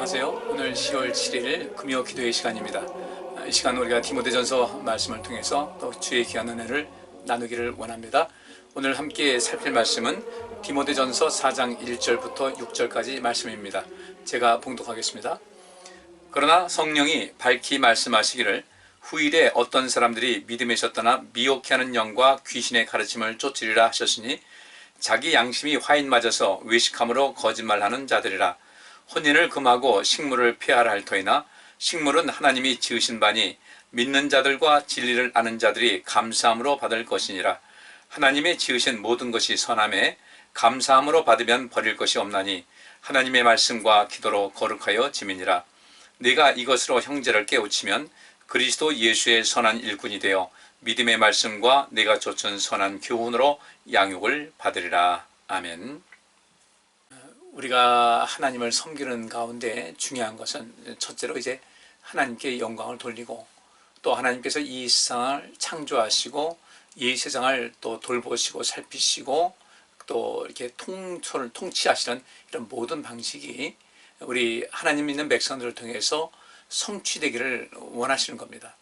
안녕하세요. 오늘 10월 7일 금요 기도의 시간입니다. 이 시간 우리가 디모데전서 말씀을 통해서 또 주의 귀한 은혜를 나누기를 원합니다. 오늘 함께 살필 말씀은 디모데전서 4장 1절부터 6절까지 말씀입니다. 제가 봉독하겠습니다. 그러나 성령이 밝히 말씀하시기를 후일에 어떤 사람들이 믿음에서 떠나 미혹해 하는 영과 귀신의 가르침을 쫓으리라 하셨으니 자기 양심이 화인 맞아서 외식함으로 거짓말하는 자들이라. 혼인을 금하고 식물을 폐하라 할 터이나 식물은 하나님이 지으신 바니 믿는 자들과 진리를 아는 자들이 감사함으로 받을 것이니라. 하나님의 지으신 모든 것이 선함에 감사함으로 받으면 버릴 것이 없나니 하나님의 말씀과 기도로 거룩하여 지미니라. 네가 이것으로 형제를 깨우치면 그리스도 예수의 선한 일꾼이 되어 믿음의 말씀과 내가 좇은 선한 교훈으로 양육을 받으리라. 아멘. 우리가 하나님을 섬기는 가운데 중요한 것은 첫째로 이제 하나님께 영광을 돌리고, 또 하나님께서 이 세상을 창조하시고 이 세상을 또 돌보시고 살피시고 또 이렇게 통치하시는 이런 모든 방식이 우리 하나님 믿는 백성들을 통해서 성취되기를 원하시는 겁니다.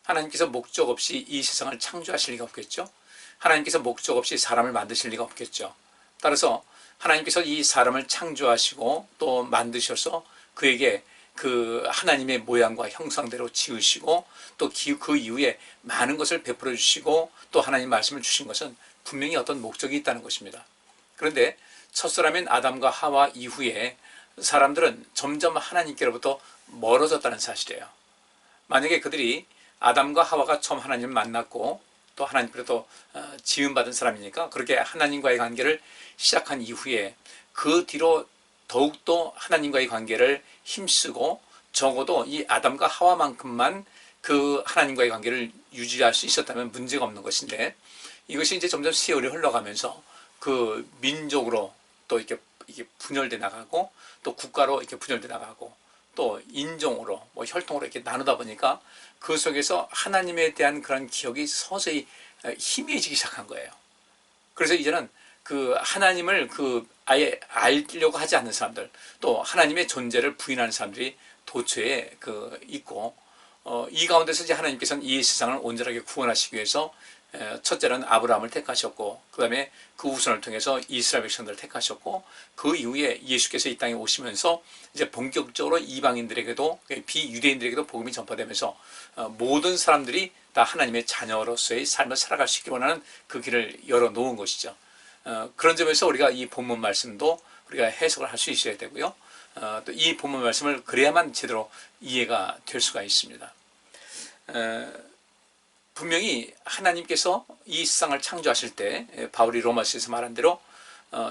하나님께서 목적 없이 이 세상을 창조하실 리가 없겠죠. 하나님께서 목적 없이 사람을 만드실 리가 없겠죠. 따라서 하나님께서 이 사람을 창조하시고 또 만드셔서 그에게 그 하나님의 모양과 형상대로 지으시고 또 그 이후에 많은 것을 베풀어 주시고 또 하나님 말씀을 주신 것은 분명히 어떤 목적이 있다는 것입니다. 그런데 첫사람인 아담과 하와 이후에 사람들은 점점 하나님께로부터 멀어졌다는 사실이에요. 만약에 그들이 아담과 하와가 처음 하나님을 만났고 또 하나님께로부터 지음받은 사람이니까 그렇게 하나님과의 관계를 시작한 이후에 그 뒤로 더욱더 하나님과의 관계를 힘쓰고 적어도 이 아담과 하와만큼만 그 하나님과의 관계를 유지할 수 있었다면 문제가 없는 것인데, 이것이 이제 점점 세월이 흘러가면서 그 민족으로 또 이렇게 분열돼 나가고 또 국가로 이렇게 분열돼 나가고 또 인종으로 혈통으로 이렇게 나누다 보니까 그 속에서 하나님에 대한 그런 기억이 서서히 희미해지기 시작한 거예요. 그래서 이제는 그 하나님을 아예 알려고 하지 않는 사람들, 또 하나님의 존재를 부인하는 사람들이 도처에 있고, 이 가운데서 이제 하나님께서는 이 세상을 온전하게 구원하시기 위해서 첫째는 아브라함을 택하셨고, 그 다음에 그 후손을 통해서 이스라엘 백성들을 택하셨고, 그 이후에 예수께서 이 땅에 오시면서 이제 본격적으로 이방인들에게도 비유대인들에게도 복음이 전파되면서 모든 사람들이 다 하나님의 자녀로서의 삶을 살아갈 수 있기 원하는 그 길을 열어놓은 것이죠. 그런 점에서 우리가 이 본문 말씀도 우리가 해석을 할 수 있어야 되고요. 또 이 본문 말씀을 그래야만 제대로 이해가 될 수가 있습니다. 분명히 하나님께서 이 세상을 창조하실 때 바울이 로마서에서 말한 대로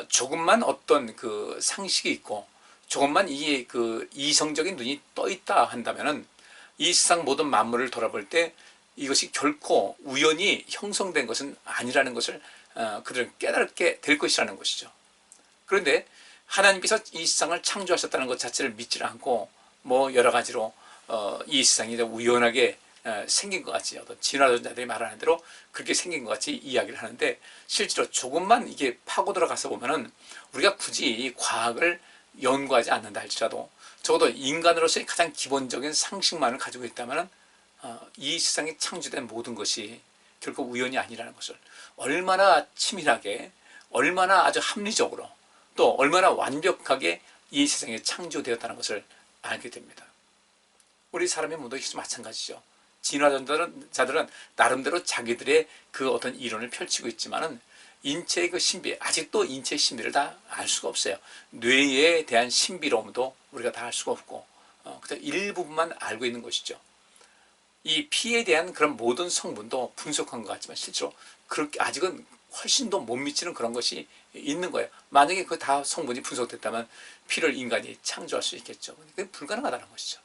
조금만 어떤 그 상식이 있고 조금만 이성적인 눈이 떠 있다 한다면은 이 세상 모든 만물을 돌아볼 때 이것이 결코 우연히 형성된 것은 아니라는 것을 그들은 깨닫게 될 것이라는 것이죠. 그런데 하나님께서 이 세상을 창조하셨다는 것 자체를 믿지 않고 여러 가지로 이 세상이 우연하게 생긴 것 같이, 어떤 진화론자들이 말하는 대로 그렇게 생긴 것 같이 이야기를 하는데, 실제로 조금만 이게 파고 들어가서 보면은 우리가 굳이 이 과학을 연구하지 않는다 할지라도 적어도 인간으로서의 가장 기본적인 상식만을 가지고 있다면은 이 세상에 창조된 모든 것이 결코 우연이 아니라는 것을 얼마나 치밀하게, 얼마나 아주 합리적으로, 또 얼마나 완벽하게 이 세상에 창조되었다는 것을 알게 됩니다. 우리 사람의 몸도 마찬가지죠. 진화론자들은 나름대로 자기들의 그 어떤 이론을 펼치고 있지만은 인체의 그 신비, 아직도 인체의 신비를 다 알 수가 없어요. 뇌에 대한 신비로움도 우리가 다 알 수가 없고, 그저 일부분만 알고 있는 것이죠. 이 피에 대한 그런 모든 성분도 분석한 것 같지만 실제로 그렇게 아직은 훨씬 더 못 미치는 그런 것이 있는 거예요. 만약에 그 다 성분이 분석됐다면 피를 인간이 창조할 수 있겠죠. 그게 불가능하다는 것이죠.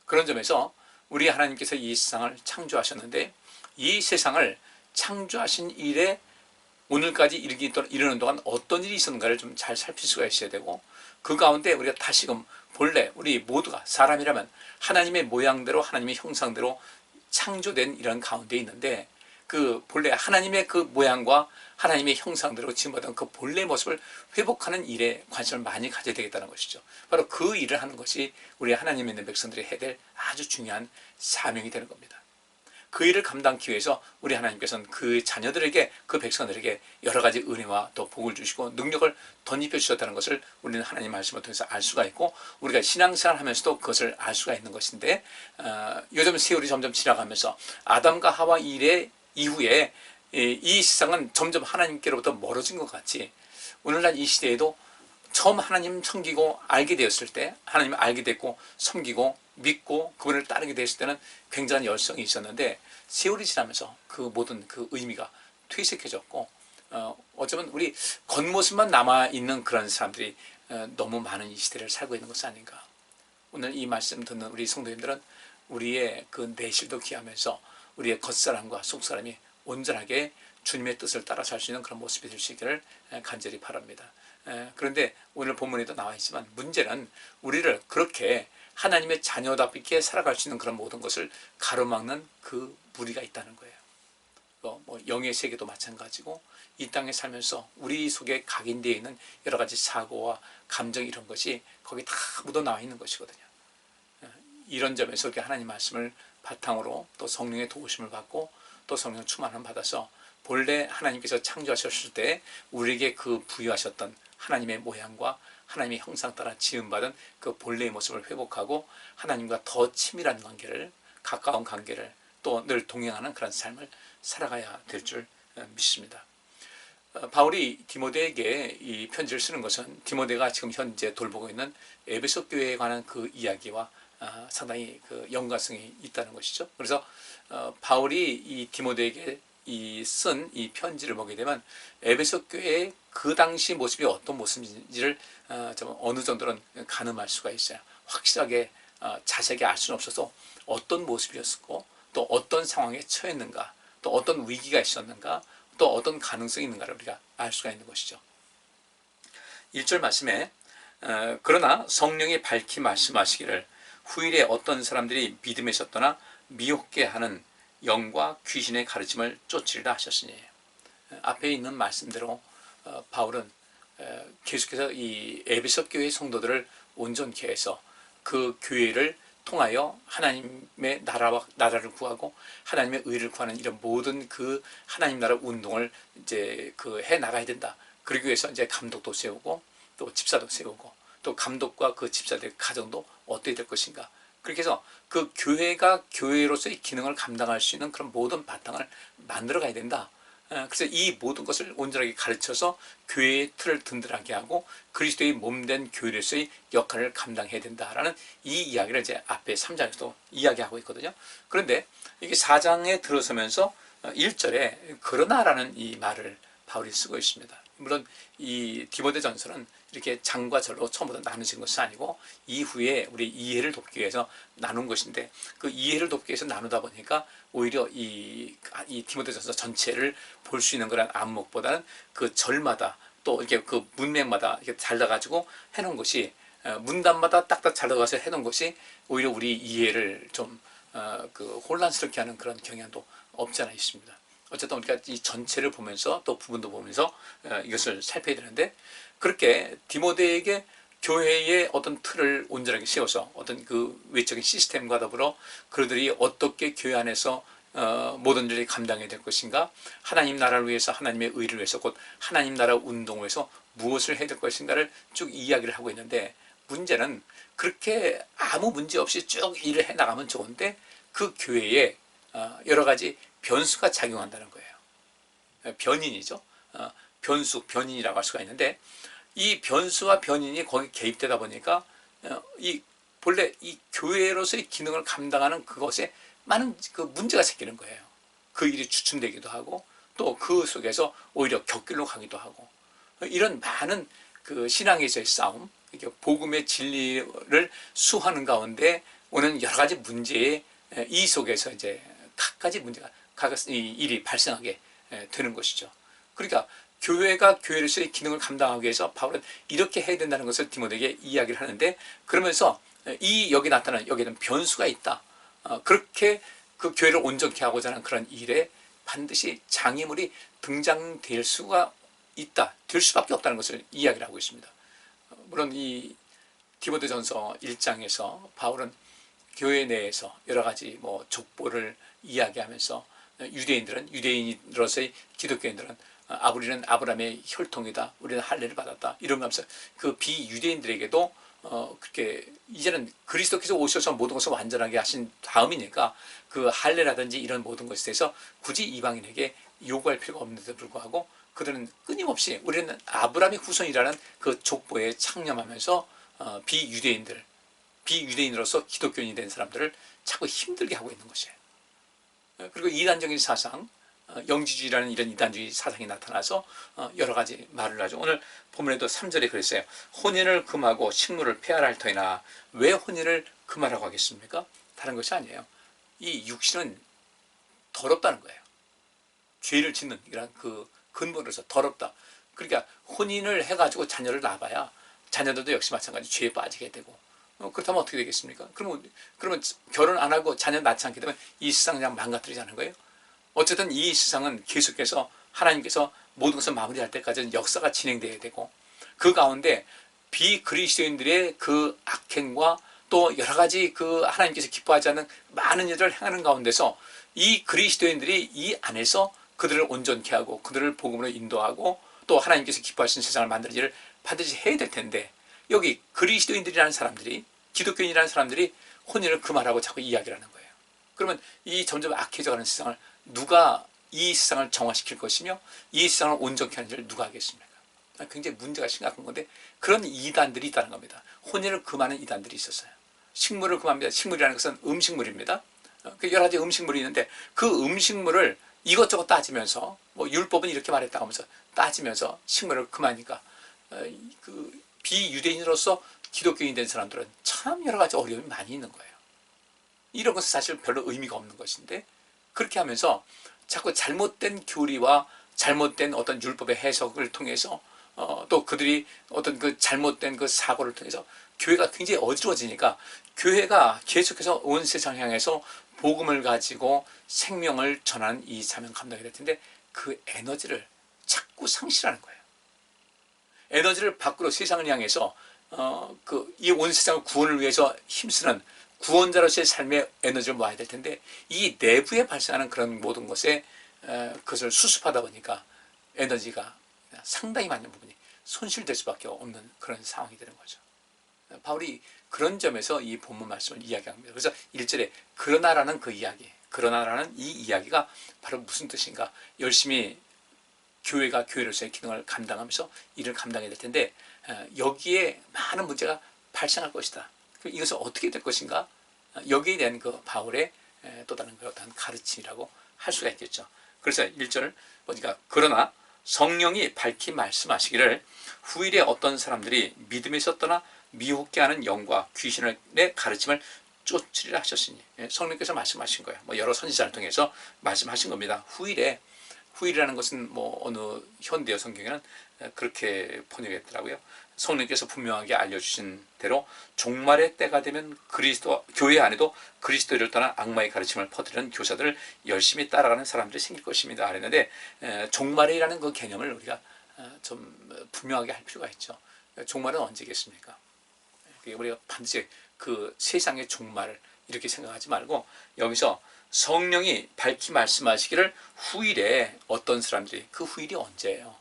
그런 점에서 우리 하나님께서 이 세상을 창조하셨는데, 이 세상을 창조하신 일에 오늘까지 이르는 동안 어떤 일이 있었는가를 좀 잘 살필 수가 있어야 되고, 그 가운데 우리가 다시금 본래 우리 모두가 사람이라면 하나님의 모양대로 하나님의 형상대로 창조된 이런 가운데 있는데, 그 본래 하나님의 그 모양과 하나님의 형상대로 지음받은 그 본래 모습을 회복하는 일에 관심을 많이 가져야 되겠다는 것이죠. 바로 그 일을 하는 것이 우리 하나님 있는 백성들이 해야 될 아주 중요한 사명이 되는 겁니다. 그 일을 감당하기 위해서 우리 하나님께서는 그 자녀들에게, 그 백성들에게 여러 가지 은혜와 또 복을 주시고 능력을 덧입혀 주셨다는 것을 우리는 하나님 말씀을 통해서 알 수가 있고, 우리가 신앙생활을 하면서도 그것을 알 수가 있는 것인데, 요즘 세월이 점점 지나가면서 아담과 하와 일의 이후에 이 세상은 점점 하나님께로부터 멀어진 것 같이, 오늘날 이 시대에도 처음 하나님 섬기고 알게 되었을 때, 하나님을 알게 됐고 섬기고 믿고 그분을 따르게 됐을 때는 굉장한 열성이 있었는데, 세월이 지나면서 그 모든 그 의미가 퇴색해졌고, 어쩌면 우리 겉모습만 남아있는 그런 사람들이 너무 많은 이 시대를 살고 있는 것이 아닌가. 오늘 이 말씀 듣는 우리 성도님들은 우리의 그 내실도 귀하면서 우리의 겉사람과 속사람이 온전하게 주님의 뜻을 따라 살 수 있는 그런 모습이 될 수 있기를 간절히 바랍니다. 그런데 오늘 본문에도 나와 있지만, 문제는 우리를 그렇게 하나님의 자녀답게 살아갈 수 있는 그런 모든 것을 가로막는 그 무리가 있다는 거예요. 뭐 영의 세계도 마찬가지고, 이 땅에 살면서 우리 속에 각인되어 있는 여러 가지 사고와 감정, 이런 것이 거기 다 묻어나와 있는 것이거든요. 이런 점에서 이렇게 하나님 말씀을 바탕으로 또 성령의 도우심을 받고 또 성령 충만함을 받아서 본래 하나님께서 창조하셨을 때 우리에게 그 부여하셨던 하나님의 모양과 하나님의 형상 따라 지음받은 그 본래의 모습을 회복하고 하나님과 더 친밀한 관계를, 가까운 관계를 또 늘 동행하는 그런 삶을 살아가야 될 줄 믿습니다. 바울이 디모데에게 이 편지를 쓰는 것은 디모데가 지금 현재 돌보고 있는 에베소 교회에 관한 그 이야기와 상당히 그 연관성이 있다는 것이죠. 그래서 바울이 이 디모데에게 쓴 이 편지를 보게 되면 에베소 교회의 그 당시 모습이 어떤 모습인지를 좀 어느 정도는 가늠할 수가 있어요. 확실하게 자세하게 알 수는 없어서 어떤 모습이었고 또 어떤 상황에 처했는가, 또 어떤 위기가 있었는가, 또 어떤 가능성이 있는가를 우리가 알 수가 있는 것이죠. 1절 말씀에 그러나 성령이 밝히 말씀하시기를 후일에 어떤 사람들이 믿음에서 떠나 미혹게 하는 영과 귀신의 가르침을 쫓으리라 하셨으니, 앞에 있는 말씀대로 바울은 계속해서 이 에베소 교회 성도들을 온전케 해서 그 교회를 통하여 하나님의 나라를 구하고 하나님의 의를 구하는 이런 모든 그 하나님 나라 운동을 이제 해 나가야 된다. 그러기 위해서 이제 감독도 세우고 또 집사도 세우고 또 감독과 그 집사들의 가정도 어떻게 될 것인가. 그렇게 해서 그 교회가 교회로서의 기능을 감당할 수 있는 그런 모든 바탕을 만들어 가야 된다. 그래서 이 모든 것을 온전하게 가르쳐서 교회의 틀을 든든하게 하고 그리스도의 몸된 교회로서의 역할을 감당해야 된다라는 이 이야기를 이제 앞에 3장에서도 이야기하고 있거든요. 그런데 이게 4장에 들어서면서 1절에 그러나라는 이 말을 바울이 쓰고 있습니다. 물론 이 디모데전서는 이렇게 장과 절로 처음부터 나누신 것이 아니고 이후에 우리 이해를 돕기 위해서 나눈 것인데, 그 이해를 돕기 위해서 나누다 보니까 오히려 이 디모데전서 전체를 볼 수 있는 그런 안목보다는 그 절마다 또 이렇게 그 문맥마다 이렇게 잘라가지고 해놓은 것이, 문단마다 딱딱 잘라가서 해놓은 것이 오히려 우리 이해를 좀 그 혼란스럽게 하는 그런 경향도 없지 않아 있습니다. 어쨌든 우리가 이 전체를 보면서 또 부분도 보면서 이것을 살펴야 되는데, 그렇게 디모데에게 교회의 어떤 틀을 온전하게 세워서 어떤 그 외적인 시스템과 더불어 그들이 어떻게 교회 안에서 모든 일을 감당해야 될 것인가, 하나님 나라를 위해서, 하나님의 의를 위해서, 곧 하나님 나라 운동을 위해서 무엇을 해야 될 것인가를 쭉 이야기를 하고 있는데, 문제는 그렇게 아무 문제 없이 쭉 일을 해나가면 좋은데 그 교회에 여러 가지 변수가 작용한다는 거예요. 변인이죠. 변인이라고 할 수가 있는데, 이 변수와 변인이 거기 개입되다 보니까 본래 이 교회로서의 기능을 감당하는 그것에 많은 그 문제가 생기는 거예요. 그 일이 주춤되기도 하고 또 그 속에서 오히려 격길로 가기도 하고, 이런 많은 그 신앙에서의 싸움, 복음의 진리를 수호하는 가운데 오는 여러 가지 문제의 이 속에서 이제 각가지 문제가 일이 발생하게 되는 것이죠. 그러니까 교회가 교회로서의 기능을 감당하기 위해서 바울은 이렇게 해야 된다는 것을 디모데에게 이야기를 하는데, 그러면서 여기 나타나는 여기에는 변수가 있다. 그렇게 그 교회를 온전케 하고자 하는 그런 일에 반드시 장애물이 등장될 수가 있다, 될 수밖에 없다는 것을 이야기를 하고 있습니다. 물론 이 디모데전서 1장에서 바울은 교회 내에서 여러 가지 족보를 이야기하면서 유대인들은, 유대인으로서의 기독교인들은 우리는 아브라함의 혈통이다, 우리는 할례를 받았다, 이런 거 하면서 그 비유대인들에게도 그렇게 이제는 그리스도께서 오셔서 모든 것을 완전하게 하신 다음이니까 그 할례라든지 이런 모든 것에 대해서 굳이 이방인에게 요구할 필요가 없는데도 불구하고 그들은 끊임없이 우리는 아브라함의 후손이라는 그 족보에 창념하면서 비유대인으로서 기독교인이 된 사람들을 자꾸 힘들게 하고 있는 것이에요. 그리고 이단적인 사상, 영지주의라는 이런 이단주의 사상이 나타나서 여러 가지 말을 하죠. 오늘 본문에도 3절에 그랬어요. 혼인을 금하고 식물을 폐하라 할 터이나 왜 혼인을 금하라고 하겠습니까? 다른 것이 아니에요. 이 육신은 더럽다는 거예요. 죄를 짓는 이런 그 근본으로서 더럽다. 그러니까 혼인을 해가지고 자녀를 낳아봐야 자녀들도 역시 마찬가지 죄에 빠지게 되고, 그렇다면 어떻게 되겠습니까? 그러면 결혼 안 하고 자녀 낳지 않게 되면 이 세상 그냥 망가뜨리지 않은 거예요? 어쨌든 이 세상은 계속해서 하나님께서 모든 것을 마무리할 때까지는 역사가 진행돼야 되고, 그 가운데 비그리스도인들의 그 악행과 또 여러 가지 그 하나님께서 기뻐하지 않는 많은 일을 행하는 가운데서 이 그리스도인들이 이 안에서 그들을 온전케 하고 그들을 복음으로 인도하고 또 하나님께서 기뻐하시는 세상을 만드는 일을 반드시 해야 될 텐데, 여기 그리스도인들이라는 사람들이, 기독교인이라는 사람들이 혼인을 금하라고 자꾸 이야기를 하는 거예요. 그러면 이 점점 악해져가는 세상을 누가 이 세상을 정화시킬 것이며 이 세상을 온전케 하는 일을 누가 하겠습니까? 굉장히 문제가 심각한 건데, 그런 이단들이 있다는 겁니다. 혼인을 금하는 이단들이 있었어요. 식물을 금합니다. 식물이라는 것은 음식물입니다. 여러 가지 음식물이 있는데 그 음식물을 이것저것 따지면서 율법은 이렇게 말했다고 하면서 따지면서 식물을 금하니까 그 비유대인으로서 기독교인 된 사람들은 참 여러 가지 어려움이 많이 있는 거예요. 이런 것은 사실 별로 의미가 없는 것인데, 그렇게 하면서 자꾸 잘못된 교리와 잘못된 어떤 율법의 해석을 통해서 또 그들이 어떤 그 잘못된 그 사고를 통해서 교회가 굉장히 어지러워지니까 교회가 계속해서 온 세상 향해서 복음을 가지고 생명을 전하는 이 사명 감당이 될 텐데 그 에너지를 자꾸 상실하는 거예요. 에너지를 밖으로 세상을 향해서 이 온 세상의 구원을 위해서 힘쓰는 구원자로서의 삶의 에너지를 모아야 될 텐데, 이 내부에 발생하는 그런 모든 것에 그것을 수습하다 보니까 에너지가 상당히 많은 부분이 손실될 수밖에 없는 그런 상황이 되는 거죠. 바울이 그런 점에서 이 본문 말씀을 이야기합니다. 그래서 1절에 그러나라는 그 이야기, 그러나라는 이 이야기가 바로 무슨 뜻인가? 열심히 교회가 교회로서의 기능을 감당하면서 일을 감당해야 될 텐데 여기에 많은 문제가 발생할 것이다. 이것은 어떻게 될 것인가? 여기에 대한 그 바울의 또 다른 그 어떤 가르침이라고 할 수가 있겠죠. 그래서 1절 보니까 그러나 성령이 밝히 말씀하시기를 후일에 어떤 사람들이 믿음에서 떠나 미혹게 하는 영과 귀신의 가르침을 쫓으리라 하셨으니, 성령께서 말씀하신 거예요. 여러 선지자를 통해서 말씀하신 겁니다. 후일이라는 것은 어느 현대어 성경에는 그렇게 번역했더라고요. 성령께서 분명하게 알려주신 대로 종말의 때가 되면 교회 안에도 그리스도를 떠난 악마의 가르침을 퍼뜨리는 교사들을 열심히 따라가는 사람들이 생길 것입니다 그랬는데, 종말이라는 그 개념을 우리가 좀 분명하게 할 필요가 있죠. 종말은 언제겠습니까? 우리가 반드시 그 세상의 종말을 이렇게 생각하지 말고 여기서 성령이 밝히 말씀하시기를 후일에 어떤 사람들이, 그 후일이 언제예요?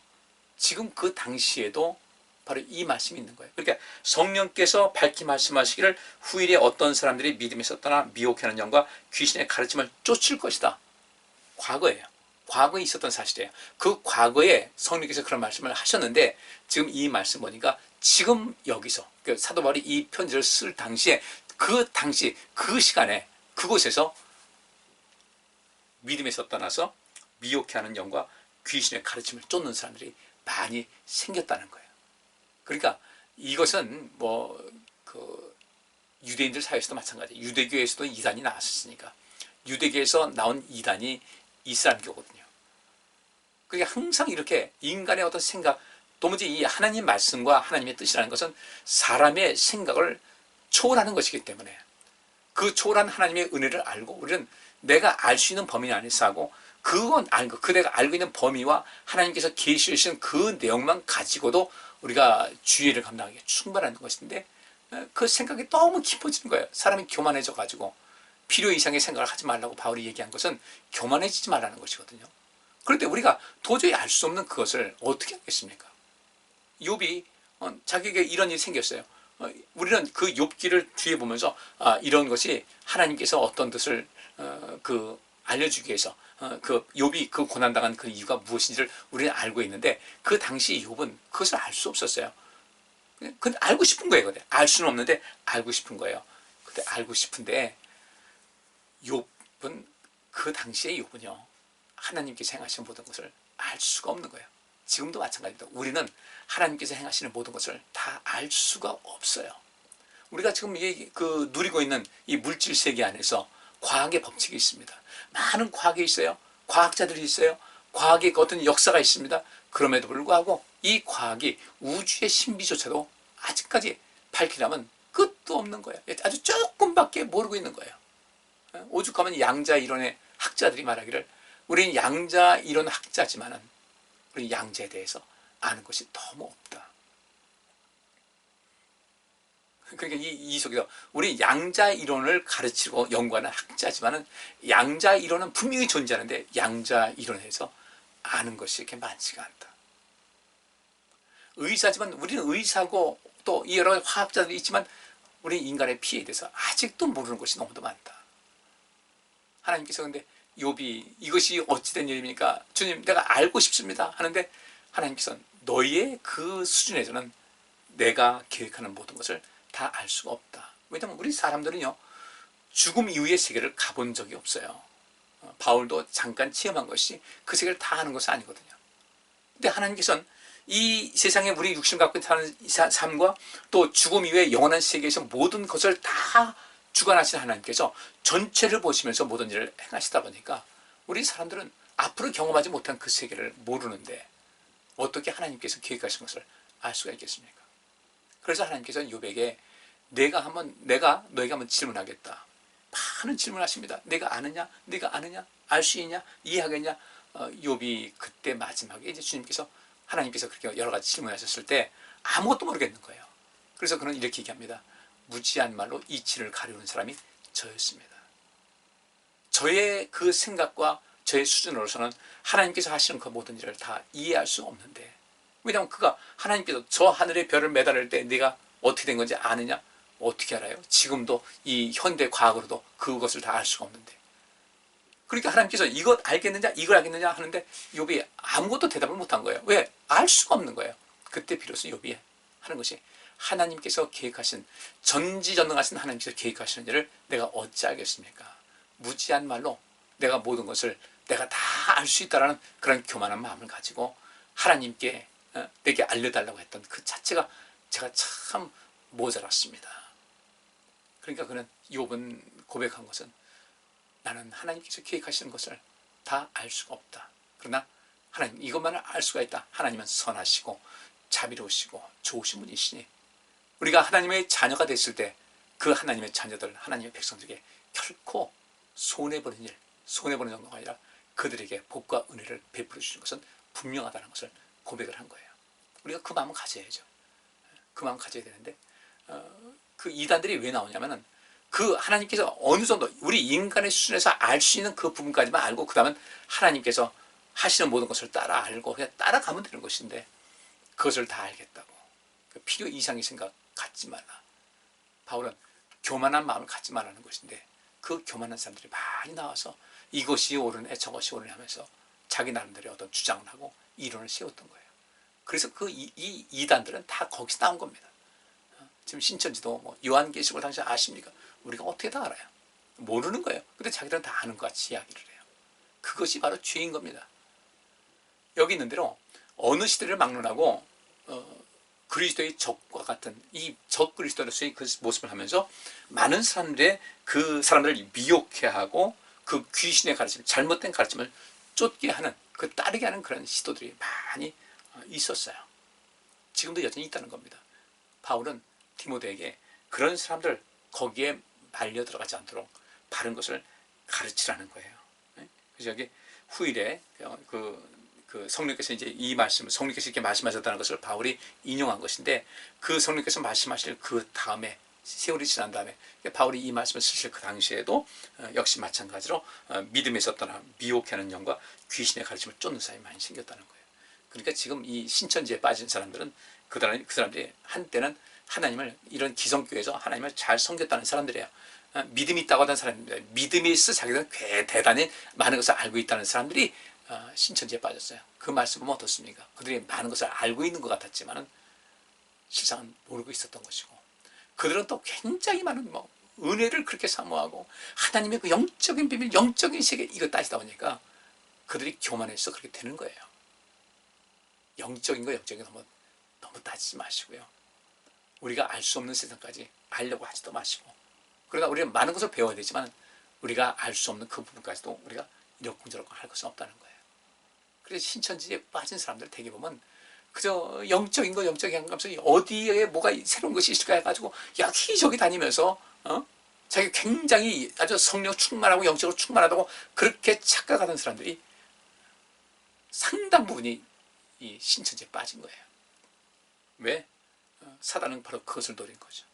지금 그 당시에도 바로 이 말씀이 있는 거예요. 그러니까 성령께서 밝히 말씀하시기를 후일에 어떤 사람들이 믿음에서 떠나 미혹하는 영과 귀신의 가르침을 쫓을 것이다. 과거예요. 과거에 있었던 사실이에요. 그 과거에 성령께서 그런 말씀을 하셨는데 지금 이 말씀 보니까 지금 여기서 사도 바울이 이 편지를 쓸 당시에 그 시간에 그곳에서 믿음에서 떠나서 미혹해하는 영과 귀신의 가르침을 쫓는 사람들이 많이 생겼다는 거예요. 그러니까 이것은 유대인들 사이에서도 마찬가지. 유대교에서도 이단이 나왔으니까 유대교에서 나온 이단이 이슬람교거든요. 그러니까 항상 이렇게 인간의 어떤 생각, 도무지 이 하나님 말씀과 하나님의 뜻이라는 것은 사람의 생각을 초월하는 것이기 때문에 그 초월한 하나님의 은혜를 알고 우리는 내가 알 수 있는 범위 안에서 하고 그건 알고 그대가 알고 있는 범위와 하나님께서 계시해 주신 그 내용만 가지고도 우리가 주의를 감당하기에 충분한 것인데 그 생각이 너무 깊어지는 거예요. 사람이 교만해져 가지고 필요 이상의 생각을 하지 말라고 바울이 얘기한 것은 교만해지지 말라는 것이거든요. 그런데 우리가 도저히 알 수 없는 그것을 어떻게 알겠습니까? 욥이 자기에게 이런 일이 생겼어요. 우리는 그 욥기를 뒤에 보면서 이런 것이 하나님께서 어떤 뜻을 알려주기 위해서 그 욥이 그 고난당한 그 이유가 무엇인지를 우리는 알고 있는데 그 당시 욥은 그것을 알 수 없었어요. 근데 알고 싶은 거예요. 근데 알 수는 없는데 알고 싶은 거예요. 근데 알고 싶은데 욥은 그 당시의 욥은요, 하나님께서 행하시는 모든 것을 알 수가 없는 거예요. 지금도 마찬가지입니다. 우리는 하나님께서 행하시는 모든 것을 다 알 수가 없어요. 우리가 지금 누리고 있는 이 물질 세계 안에서 과학의 법칙이 있습니다. 많은 과학이 있어요. 과학자들이 있어요. 과학의 어떤 역사가 있습니다. 그럼에도 불구하고 이 과학이 우주의 신비조차도 아직까지 밝히려면 끝도 없는 거예요. 아주 조금밖에 모르고 있는 거예요. 오죽하면 양자 이론의 학자들이 말하기를 우리는 양자 이론 학자지만은 우리 양자에 대해서 아는 것이 너무 없다. 그러니까 이 속에서 우리 양자 이론을 가르치고 연구하는 학자지만은 양자 이론은 분명히 존재하는데 양자 이론에서 아는 것이 이렇게 많지가 않다. 의사지만 우리는 의사고 또 여러 화학자들이 있지만 우리 인간의 피해에 대해서 아직도 모르는 것이 너무도 많다. 하나님께서 근데 욥이 이것이 어찌된 일입니까? 주님, 내가 알고 싶습니다 하는데 하나님께서는 너희의 그 수준에서는 내가 계획하는 모든 것을 다 알 수가 없다. 왜냐하면 우리 사람들은요, 죽음 이후의 세계를 가본 적이 없어요. 바울도 잠깐 체험한 것이 그 세계를 다 아는 것은 아니거든요. 근데 하나님께서는 이 세상에 우리 육신 갖고 사는 삶과 또 죽음 이후의 영원한 세계에서 모든 것을 다 주관하신 하나님께서 전체를 보시면서 모든 일을 행하시다 보니까 우리 사람들은 앞으로 경험하지 못한 그 세계를 모르는데 어떻게 하나님께서 계획하신 것을 알 수가 있겠습니까? 그래서 하나님께서는 욥에게 내가 너에게 한번 질문하겠다. 많은 질문하십니다. 내가 아느냐? 네가 아느냐? 알 수 있냐? 이해하겠냐? 욥이 그때 마지막에 이제 주님께서 하나님께서 그렇게 여러 가지 질문하셨을 때 아무것도 모르겠는 거예요. 그래서 그는 이렇게 얘기합니다. 무지한 말로 이치를 가리우는 사람이 저였습니다. 저의 그 생각과 저의 수준으로서는 하나님께서 하시는 그 모든 일을 다 이해할 수 없는데, 왜냐하면 그가 하나님께서 저 하늘의 별을 매달을 때 네가 어떻게 된 건지 아느냐? 어떻게 알아요? 지금도 이 현대 과학으로도 그것을 다 알 수가 없는데. 그러니까 하나님께서 이것 알겠느냐? 이걸 알겠느냐? 하는데 욥이 아무것도 대답을 못한 거예요. 왜? 알 수가 없는 거예요. 그때 비로소 욥이 하는 것이 하나님께서 계획하신, 전지전능하신 하나님께서 계획하시는 일을 내가 어찌 알겠습니까? 무지한 말로 내가 모든 것을 내가 다 알 수 있다라는 그런 교만한 마음을 가지고 하나님께 내게 알려달라고 했던 그 자체가 제가 참 모자랐습니다. 그러니까 그는 욥은 고백한 것은 나는 하나님께서 계획하시는 것을 다 알 수가 없다. 그러나 하나님 이것만을 알 수가 있다. 하나님은 선하시고 자비로우시고 좋으신 분이시니 우리가 하나님의 자녀가 됐을 때 그 하나님의 자녀들, 하나님의 백성들에게 결코 손해보는 일, 손해보는 정도가 아니라 그들에게 복과 은혜를 베풀어 주시는 것은 분명하다는 것을 고백을 한 거예요. 우리가 그 마음을 가져야죠. 그 마음을 가져야 되는데 그 이단들이 왜 나오냐면은 그 하나님께서 어느 정도 우리 인간의 수준에서 알 수 있는 그 부분까지만 알고 그 다음은 하나님께서 하시는 모든 것을 따라 알고 그냥 따라가면 되는 것인데 그것을 다 알겠다고 필요 이상의 생각 갖지 말라. 바울은 교만한 마음을 갖지 말라는 것인데 그 교만한 사람들이 많이 나와서 이것이 옳으네 저것이 옳으네 하면서 자기 나름대로 어떤 주장을 하고 이론을 세웠던 거예요. 그래서 이 이단들은 다 거기서 나온 겁니다. 지금 신천지도 뭐 요한계시록을 당신 아십니까? 우리가 어떻게 다 알아요? 모르는 거예요. 근데 자기들은 다 아는 것 같이 이야기를 해요. 그것이 바로 죄인 겁니다. 여기 있는 대로 어느 시대를 막론하고 그리스도의 적과 같은 이 적 그리스도로서의 그 모습을 하면서 많은 사람들의 그 사람들을 미혹해 하고 그 귀신의 가르침, 잘못된 가르침을 쫓게 하는, 그 따르게 하는 그런 시도들이 많이 있었어요. 지금도 여전히 있다는 겁니다. 바울은 디모데에게 그런 사람들 거기에 말려 들어가지 않도록 바른 것을 가르치라는 거예요. 그래서 여기 후일에 그 성령께서 이제 이 말씀, 성령께서 이렇게 말씀하셨다는 것을 바울이 인용한 것인데, 그 성령께서 말씀하실 그 다음에, 세월이 지난 다음에 바울이 이 말씀을 쓰실 그 당시에도 역시 마찬가지로 믿음에서 떠나 미혹하는 영과 귀신의 가르침을 쫓는 사람이 많이 생겼다는 거예요. 그러니까 지금 이 신천지에 빠진 사람들은 그 사람들이 한때는 하나님을, 이런 기성교회에서 하나님을 잘 섬겼다는 사람들이에요. 믿음이 있다고 하던 사람인데, 믿음이 있어 자기들은 대단히 많은 것을 알고 있다는 사람들이 신천지에 빠졌어요. 그 말씀은 어떻습니까? 그들이 많은 것을 알고 있는 것 같았지만 실상은 모르고 있었던 것이고, 그들은 또 굉장히 많은 은혜를 그렇게 사모하고 하나님의 그 영적인 비밀, 영적인 세계, 이거 따지다 보니까 그들이 교만해서 그렇게 되는 거예요. 영적인 거 영적인 거 너무 따지지 마시고요. 우리가 알 수 없는 세상까지 알려고 하지도 마시고, 그러나 우리가 많은 것을 배워야 되지만 우리가 알 수 없는 그 부분까지도 우리가 이러쿵저러쿵 할 것은 없다는 거예요. 그래서 신천지에 빠진 사람들 대개 보면 그저 영적인 거 영적인 감성, 어디에 뭐가 새로운 것이 있을까 해가지고 여기저기 다니면서 자기 굉장히 아주 성령 충만하고 영적으로 충만하다고 그렇게 착각하던 사람들이 상당 부분이 이 신천지에 빠진 거예요. 왜? 사단은 바로 그것을 노린 거죠.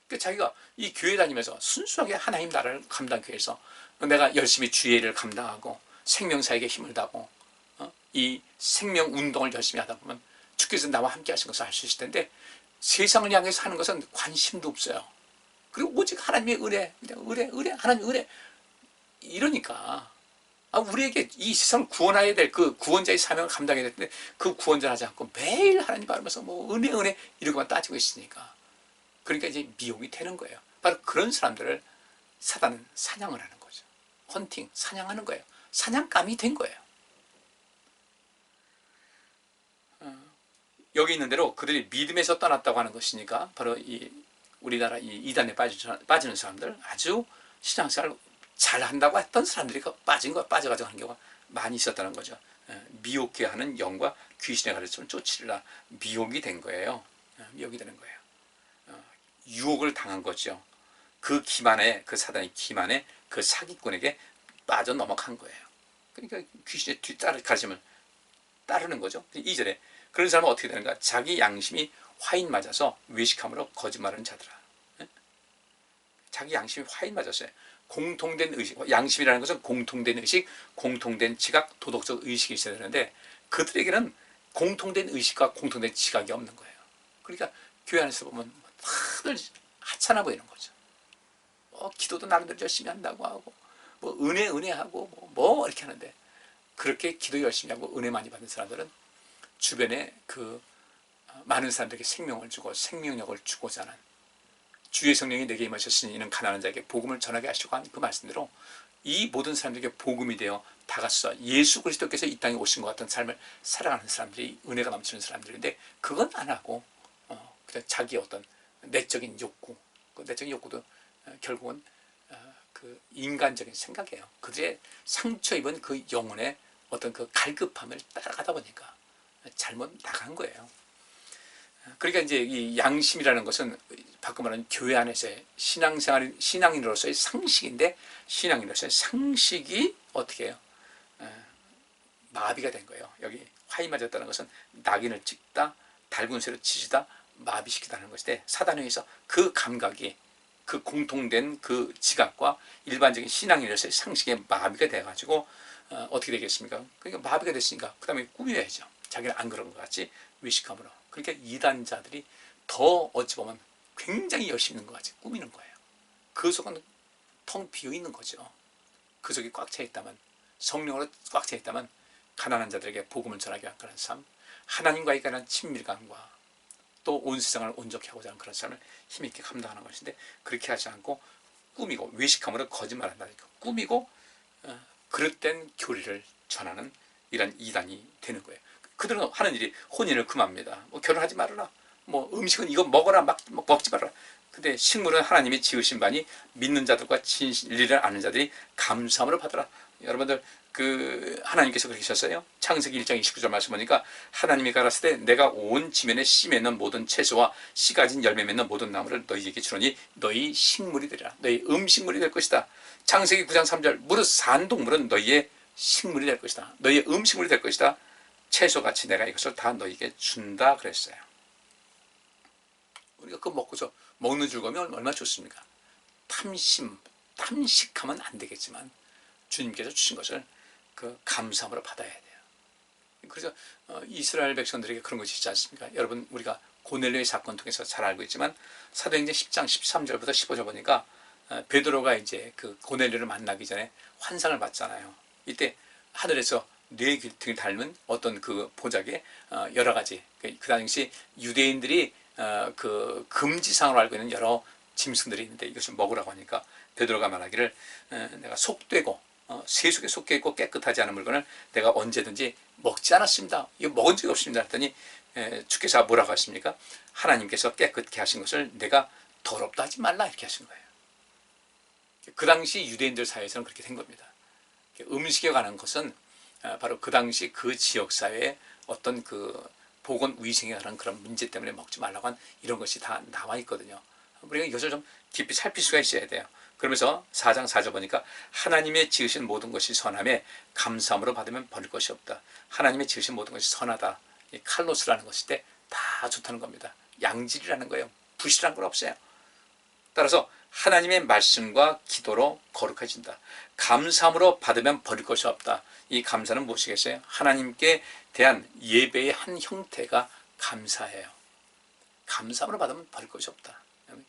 그러니까 자기가 이 교회 다니면서 순수하게 하나님 나라를 감당하기 위해서 내가 열심히 주의를 감당하고 생명사역에 힘을 다하고 이 생명 운동을 열심히 하다 보면 주께서 나와 함께 하신 것을 알 수 있을 텐데, 세상을 향해서 하는 것은 관심도 없어요. 그리고 오직 하나님의 은혜, 하나님의 은혜, 이러니까 우리에게 이 세상을 구원해야 될 그 구원자의 사명을 감당해야 될 텐데, 그 구원자 하지 않고 매일 하나님 바라면서 은혜 이러고만 따지고 있으니까, 그러니까 이제 미혹이 되는 거예요. 바로 그런 사람들을 사단은 사냥을 하는 거죠. 헌팅, 사냥하는 거예요. 사냥감이 된 거예요. 여기 있는 대로 그들이 믿음에서 떠났다고 하는 것이니까, 바로 이 우리나라 이 이단에 빠지는 사람들, 아주 신앙생활을 잘한다고 했던 사람들이 빠져가지고 하는 경우가 많이 있었다는 거죠. 미혹게 하는 영과 귀신의 가르침을 쫓으리라. 미혹이 된 거예요. 미혹이 되는 거예요. 유혹을 당한 거죠. 그 기만에, 그 사단의 기만에 그 사기꾼에게 빠져 넘어간 거예요. 그러니까 귀신의 가르침을 따르는 거죠. 2절에 그런 사람은 어떻게 되는가? 자기 양심이 화인 맞아서 외식함으로 거짓말하는 자들아. 자기 양심이 화인 맞았어요. 공통된 의식, 양심이라는 것은 공통된 의식, 공통된 지각, 도덕적 의식이 있어야 되는데, 그들에게는 공통된 의식과 공통된 지각이 없는 거예요. 그러니까 교회 안에서 보면 다들 하찮아 보이는 거죠. 기도도 나름대로 열심히 한다고 하고, 은혜하고 이렇게 하는데, 그렇게 기도 열심히 하고 은혜 많이 받는 사람들은 주변에 많은 사람들에게 생명을 주고 생명력을 주고자 하는, 주의 성령이 내게 임하셨으니 이는 가난한 자에게 복음을 전하게 하시고 한 그 말씀대로 이 모든 사람들에게 복음이 되어 다가서 예수 그리스도께서 이 땅에 오신 것 같은 삶을 살아가는 사람들이, 은혜가 넘치는 사람들인데, 그건 안 하고 그냥 자기의 어떤 내적인 욕구, 그 내적인 욕구도 결국은 그 인간적인 생각이에요. 그들의 상처 입은 그 영혼의 어떤 그 갈급함을 따라가다 보니까 잘못 나간 거예요. 그러니까 이제 이 양심이라는 것은 바꿔 말하면 교회 안에서의 신앙인으로서의 상식인데, 신앙인으로서의 상식이 어떻게 해요? 마비가 된 거예요. 여기 화이 맞았다는 것은 낙인을 찍다, 달군 쇠로 치시다, 마비시키다는 것인데, 사단에 의해서 그 감각이, 그 공통된 그 지각과 일반적인 신앙인으로서의 상식에 마비가 돼가지고 어떻게 되겠습니까? 그러니까 마비가 됐으니까 그 다음에 꾸며야죠. 자기는 안 그런 것 같이 위식함으로. 그러니까 이단자들이 더 어찌 보면 굉장히 열심히 있는 것 같이 꾸미는 거예요. 그 속은 텅 비어있는 거죠. 그 속이 꽉 차 있다면, 성령으로 꽉 차 있다면 가난한 자들에게 복음을 전하기 위한 그런 삶, 하나님과의 그런 친밀감과 또 온 세상을 온전히 하고자 하는 그런 삶을 힘있게 감당하는 것인데, 그렇게 하지 않고 꾸미고 외식함으로 거짓말한다니까, 꾸미고 그릇된 교리를 전하는 이런 이단이 되는 거예요. 그들은 하는 일이 혼인을 금합니다. 결혼하지 말아라, 음식은 이거 먹어라, 먹지 말아라. 근데 식물은 하나님이 지으신 바니 믿는 자들과 진리를 아는 자들이 감사함으로 받아라. 여러분들 하나님께서 그렇게 하셨어요. 창세기 1장 29절 말씀 보니까 하나님이 가라사대 내가 온 지면에 씨 맺는 모든 채소와 씨 가진 열매 맺는 모든 나무를 너희에게 주노니 너희 식물이 되리라. 너희 음식물이 될 것이다. 창세기 9장 3절 무릇 산 동물은 너희의 식물이 될 것이다. 너희의 음식물이 될 것이다. 채소같이 내가 이것을 다 너희에게 준다 그랬어요. 우리가 그거 먹고서 먹는 즐거움이 얼마나 좋습니까? 탐식하면 안 되겠지만 주님께서 주신 것을 그 감사함으로 받아야 돼요. 그래서 이스라엘 백성들에게 그런 것이 있지 않습니까? 여러분 우리가 고넬료의 사건 통해서 잘 알고 있지만 사도행전 10장 13절부터 15절 보니까 베드로가 이제 그 고넬료를 만나기 전에 환상을 봤잖아요. 이때 하늘에서 네 등을 닮은 어떤 그 보자기에 여러 가지 그 당시 유대인들이 그 금지상으로 알고 있는 여러 짐승들이 있는데 이것을 먹으라고 하니까 베드로가 말하기를 내가 속되고 세속에 속해 있고 깨끗하지 않은 물건을 내가 언제든지 먹지 않았습니다. 이거 먹은 적이 없습니다. 했더니 주께서 뭐라고 하십니까? 하나님께서 깨끗게 하신 것을 내가 더럽다 하지 말라 이렇게 하신 거예요. 그 당시 유대인들 사이에서는 그렇게 된 겁니다. 음식에 관한 것은 바로 그 당시 그 지역사회의 어떤 그 보건위생에 관한 그런 문제 때문에 먹지 말라고 한 이런 것이 다 나와 있거든요. 우리가 이것을 좀 깊이 살필 수가 있어야 돼요. 그러면서 4장 4절 보니까 하나님의 지으신 모든 것이 선함에 감사함으로 받으면 버릴 것이 없다. 하나님의 지으신 모든 것이 선하다. 이 칼로스라는 것일 때 다 좋다는 겁니다. 양질이라는 거예요. 부실한 건 없어요. 따라서 하나님의 말씀과 기도로 거룩해진다. 감사함으로 받으면 버릴 것이 없다. 이 감사는 무엇이겠어요? 하나님께 대한 예배의 한 형태가 감사예요. 감사함으로 받으면 버릴 것이 없다.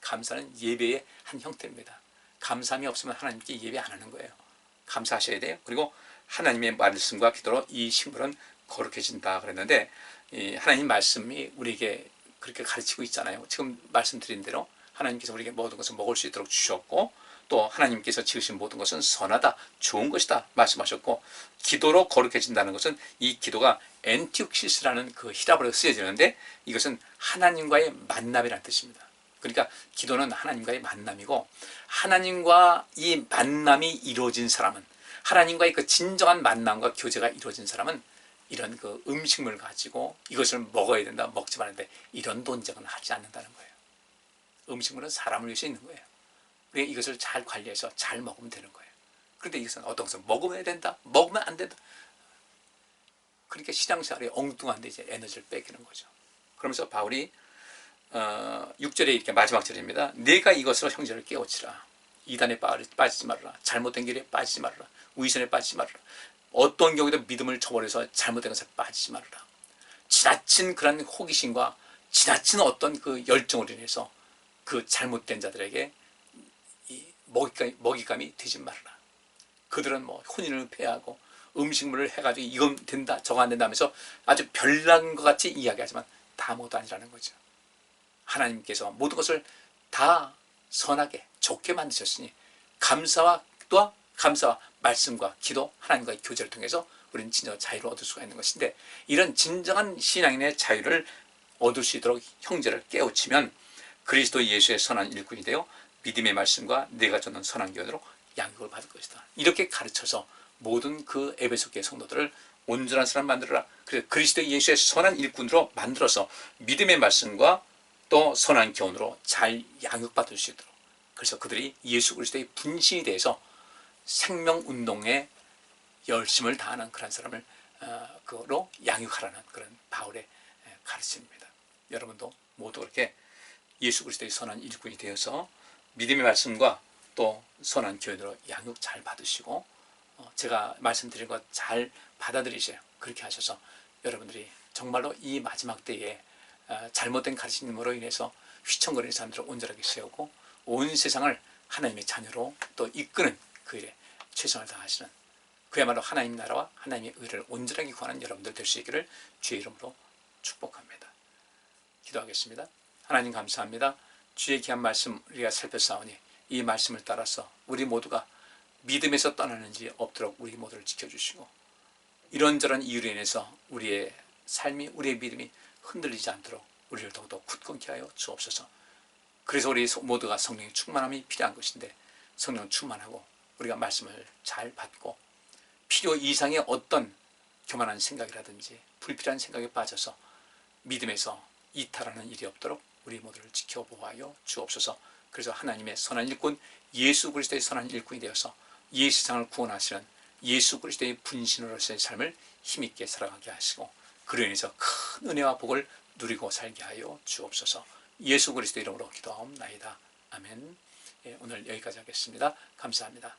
감사는 예배의 한 형태입니다. 감사함이 없으면 하나님께 예배 안 하는 거예요. 감사하셔야 돼요. 그리고 하나님의 말씀과 기도로 이 식물은 거룩해진다 그랬는데 하나님 말씀이 우리에게 그렇게 가르치고 있잖아요. 지금 말씀드린 대로 하나님께서 우리에게 모든 것을 먹을 수 있도록 주셨고 또 하나님께서 지으신 모든 것은 선하다, 좋은 것이다 말씀하셨고 기도로 거룩해진다는 것은 이 기도가 엔티옥시스라는 그 히라브로 쓰여지는데 이것은 하나님과의 만남이라는 뜻입니다. 그러니까 기도는 하나님과의 만남이고 하나님과 이 만남이 이루어진 사람은 하나님과의 그 진정한 만남과 교제가 이루어진 사람은 이런 그 음식물을 가지고 이것을 먹어야 된다, 먹지 말는데 이런 논쟁은 하지 않는다는 거예요. 음식물은 사람을 위해서 있는 거예요. 우리가 이것을 잘 관리해서 잘 먹으면 되는 거예요. 그런데 이것은 어떤 것은 먹으면 된다, 먹으면 안 된다. 그러니까 신앙생활이 엉뚱한데 이제 에너지를 뺏기는 거죠. 그러면서 바울이 6절에 이렇게 마지막 절입니다. 내가 이것으로 형제를 깨우치라. 이단에 빠지지 말라. 잘못된 길에 빠지지 말라. 위선에 빠지지 말라. 어떤 경우에도 믿음을 저버려서 잘못된 것에 빠지지 말라. 지나친 그런 호기심과 지나친 어떤 그 열정으로 인해서 그 잘못된 자들에게 이 먹잇감이 되지 말라. 그들은 뭐 혼인을 폐하고 음식물을 해가지고 이건 된다 저거 안 된다 하면서 아주 별난 것 같이 이야기하지만 다 아무것도 아니라는 거죠. 하나님께서 모든 것을 다 선하게 좋게 만드셨으니 감사와 말씀과 기도 하나님과의 교제를 통해서 우리는 진정한 자유를 얻을 수가 있는 것인데 이런 진정한 신앙인의 자유를 얻을 수 있도록 형제를 깨우치면 그리스도 예수의 선한 일꾼이 되어 믿음의 말씀과 내가 줬는 선한 교훈으로 양육을 받을 것이다. 이렇게 가르쳐서 모든 그 에베소 교회 성도들을 온전한 사람 만들어라. 그래서 그리스도 예수의 선한 일꾼으로 만들어서 믿음의 말씀과 또 선한 교훈으로 잘 양육받을 수 있도록 그래서 그들이 예수 그리스도의 분신이 대해서 생명운동에 열심을 다하는 그런 사람을 그로 양육하라는 그런 바울의 가르침입니다. 여러분도 모두 그렇게 예수 그리스도의 선한 일꾼이 되어서 믿음의 말씀과 또 선한 교훈으로 양육 잘 받으시고 제가 말씀드린 것 잘 받아들이세요. 그렇게 하셔서 여러분들이 정말로 이 마지막 때에 잘못된 가르침으로 인해서 휘청거리는 사람들을 온전하게 세우고 온 세상을 하나님의 자녀로 또 이끄는 그 일에 최선을 다하시는 그야말로 하나님 나라와 하나님의 의를 온전하게 구하는 여러분들 될 수 있기를 주의 이름으로 축복합니다. 기도하겠습니다. 하나님 감사합니다. 주의 귀한 말씀 우리가 살펴싸우니 이 말씀을 따라서 우리 모두가 믿음에서 떠나는 지 없도록 우리 모두를 지켜주시고 이런저런 이유로 인해서 우리의 삶이 우리의 믿음이 흔들리지 않도록 우리를 더욱더 굳건케 하여 주옵소서. 그래서 우리 모두가 성령의 충만함이 필요한 것인데 성령 충만하고 우리가 말씀을 잘 받고 필요 이상의 어떤 교만한 생각이라든지 불필요한 생각에 빠져서 믿음에서 이탈하는 일이 없도록 우리 모두를 지켜보아요 주옵소서. 그래서 하나님의 선한 일꾼 예수 그리스도의 선한 일꾼이 되어서 이 세상을 구원하시는 예수 그리스도의 분신으로서의 삶을 힘있게 살아가게 하시고 그로 인해서 큰 은혜와 복을 누리고 살게 하여 주옵소서. 예수 그리스도 이름으로 기도하옵나이다. 아멘. 오늘 여기까지 하겠습니다. 감사합니다.